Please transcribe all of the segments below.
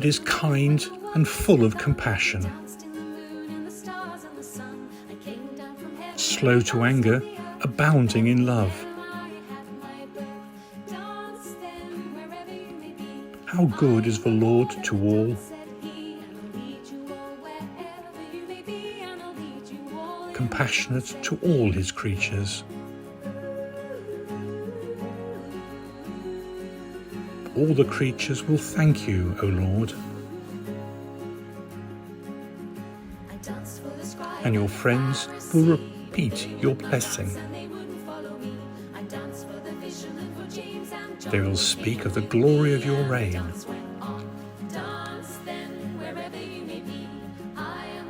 God is kind and full of compassion, slow to anger, abounding in love. How good is the Lord to all, compassionate to all his creatures. All the creatures will thank you, O Lord, and your friends will repeat your blessing. They will speak of the glory of your reign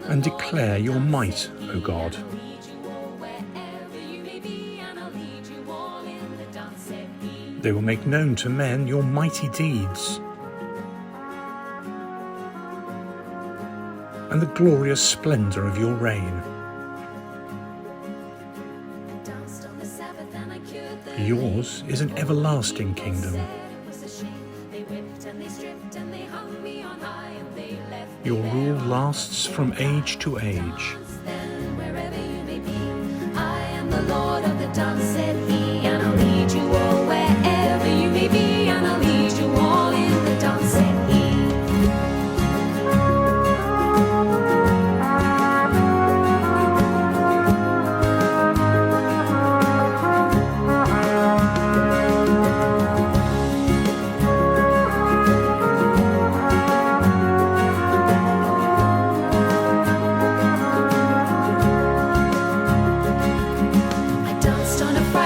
and declare your might, O God. They will make known to men your mighty deeds and the glorious splendour of your reign. Yours is an everlasting kingdom. Your rule lasts from age to age. I am the Lord of the dance, said he, and I'll lead you all wherever you may be, and I'll lead you all in the dance, said he.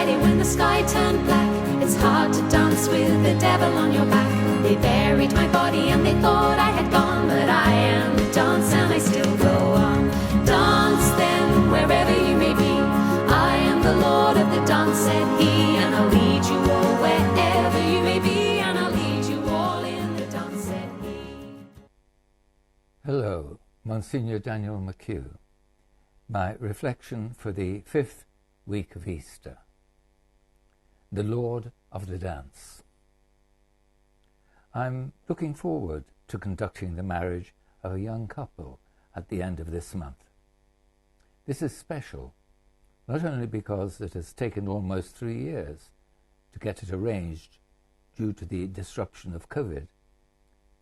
When the sky turned black, it's hard to dance with the devil on your back. They buried my body and they thought I had gone, but I am the dance and I still go on. Dance then, wherever you may be. I am the Lord of the dance, said he, and I'll lead you all wherever you may be, and I'll lead you all in the dance, said he. Hello, Monsignor Daniel McHugh. My reflection for the 5th week of Easter. The Lord of the Dance. I'm looking forward to conducting the marriage of a young couple at the end of this month. This is special, not only because it has taken almost 3 years to get it arranged due to the disruption of COVID,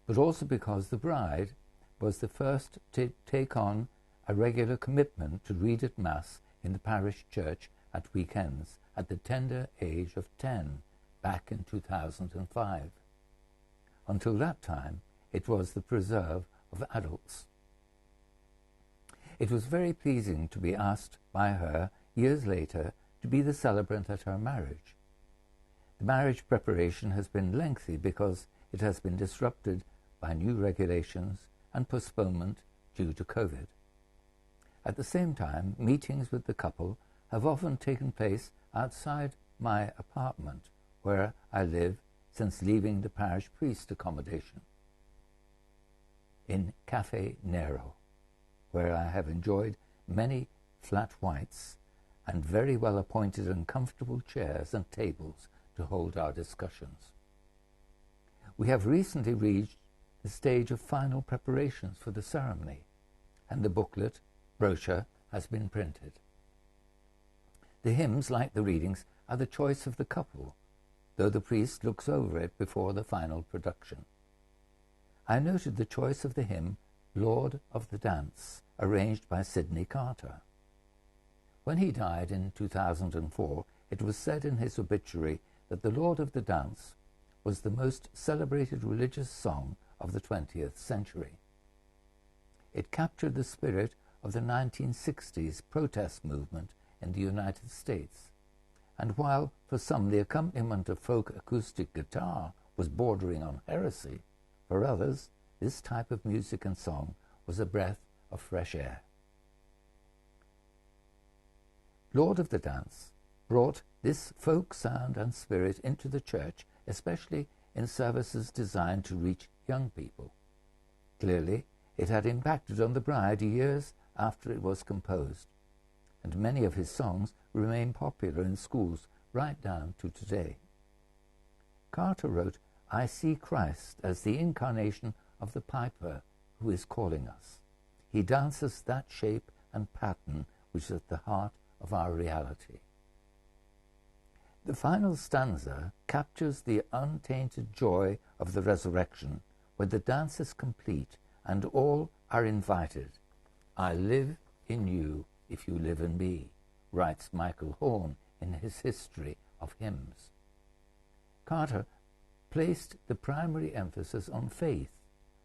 but also because the bride was the first to take on a regular commitment to read at Mass in the parish church at weekends at the tender age of 10 back in 2005. Until that time, it was the preserve of adults. It was very pleasing to be asked by her years later to be the celebrant at her marriage. The marriage preparation has been lengthy because it has been disrupted by new regulations and postponement due to COVID. At the same time, meetings with the couple have often taken place outside my apartment, where I live since leaving the parish priest accommodation, in Cafe Nero, where I have enjoyed many flat whites and very well appointed and comfortable chairs and tables to hold our discussions. We have recently reached the stage of final preparations for the ceremony, and the booklet, brochure, has been printed. The hymns, like the readings, are the choice of the couple, though the priest looks over it before the final production. I noted the choice of the hymn, Lord of the Dance, arranged by Sidney Carter. When he died in 2004, it was said in his obituary that the Lord of the Dance was the most celebrated religious song of the 20th century. It captured the spirit of the 1960s protest movement in the United States, and while for some the accompaniment of folk acoustic guitar was bordering on heresy, for others this type of music and song was a breath of fresh air. Lord of the Dance brought this folk sound and spirit into the church, especially in services designed to reach young people. Clearly, it had impacted on the bride years after it was composed, and many of his songs remain popular in schools right down to today. Carter wrote, "I see Christ as the incarnation of the piper who is calling us. He dances that shape and pattern which is at the heart of our reality. The final stanza captures the untainted joy of the resurrection, where the dance is complete and all are invited. I live in you if you live in me, writes Michael Horn in his history of hymns. Carter placed the primary emphasis on faith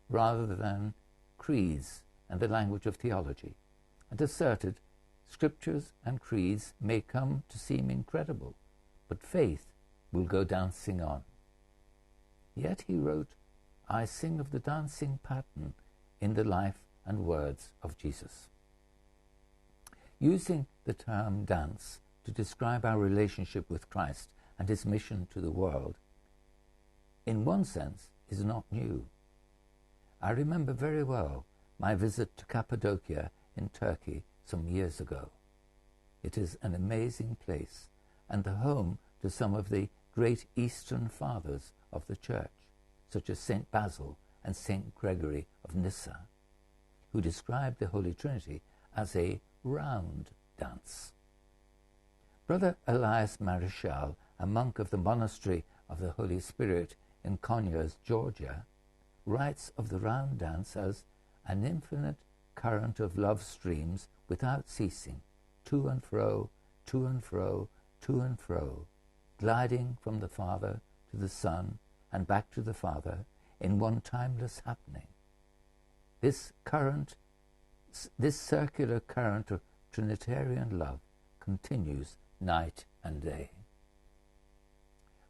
rather than creeds and the language of theology, and asserted scriptures and creeds may come to seem incredible, but faith will go dancing on. Yet he wrote, I sing of the dancing pattern in the life and words of Jesus. Using the term dance to describe our relationship with Christ and his mission to the world, in one sense, is not new. I remember very well my visit to Cappadocia in Turkey some years ago. It is an amazing place and the home to some of the great Eastern Fathers of the Church, such as St. Basil and St. Gregory of Nyssa, who described the Holy Trinity as a round dance. Brother Elias Marichal, a monk of the Monastery of the Holy Spirit in Conyers, Georgia, writes of the round dance as an infinite current of love streams without ceasing, to and fro, to and fro, to and fro, gliding from the Father to the Son and back to the Father in one timeless happening. This circular current of Trinitarian love continues night and day.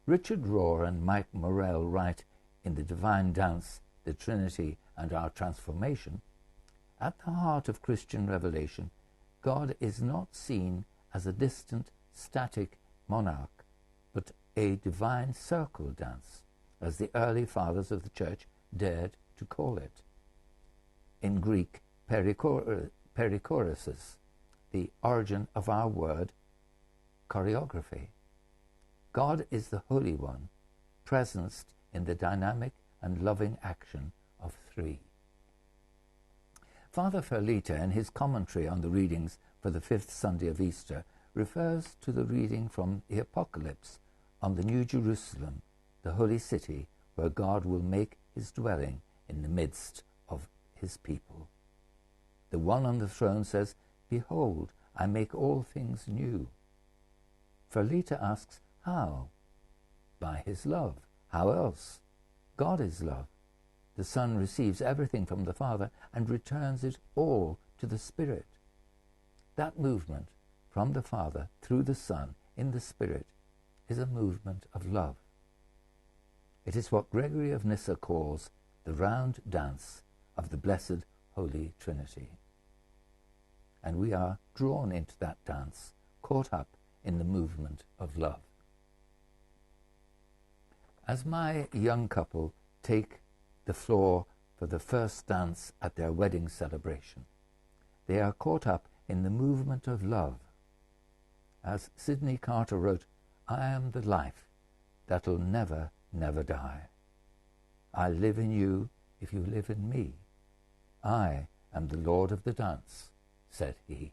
Richard Rohr and Mike Morell write in The Divine Dance, the Trinity and Our Transformation, at the heart of Christian revelation, God is not seen as a distant, static monarch, but a divine circle dance, as the early fathers of the Church dared to call it. In Greek, perichoresis, the origin of our word choreography. God is the Holy One, presenced in the dynamic and loving action of three. Father Ferlita, in his commentary on the readings for the fifth Sunday of Easter, refers to the reading from the Apocalypse on the New Jerusalem, the holy city, where God will make his dwelling in the midst of his people. The one on the throne says, Behold, I make all things new. Ferlita asks, how? By his love. How else? God is love. The Son receives everything from the Father and returns it all to the Spirit. That movement from the Father through the Son in the Spirit is a movement of love. It is what Gregory of Nyssa calls the round dance of the Blessed Holy Trinity. And we are drawn into that dance, caught up in the movement of love. As my young couple take the floor for the first dance at their wedding celebration, they are caught up in the movement of love. As Sidney Carter wrote, I am the life that'll never, never die. I live in you if you live in me. I am the Lord of the dance, said he.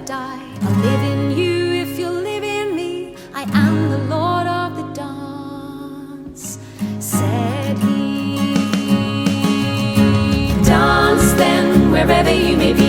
Die. I'll live in you if you live in me. I am the Lord of the dance, said he. Dance then wherever you may be.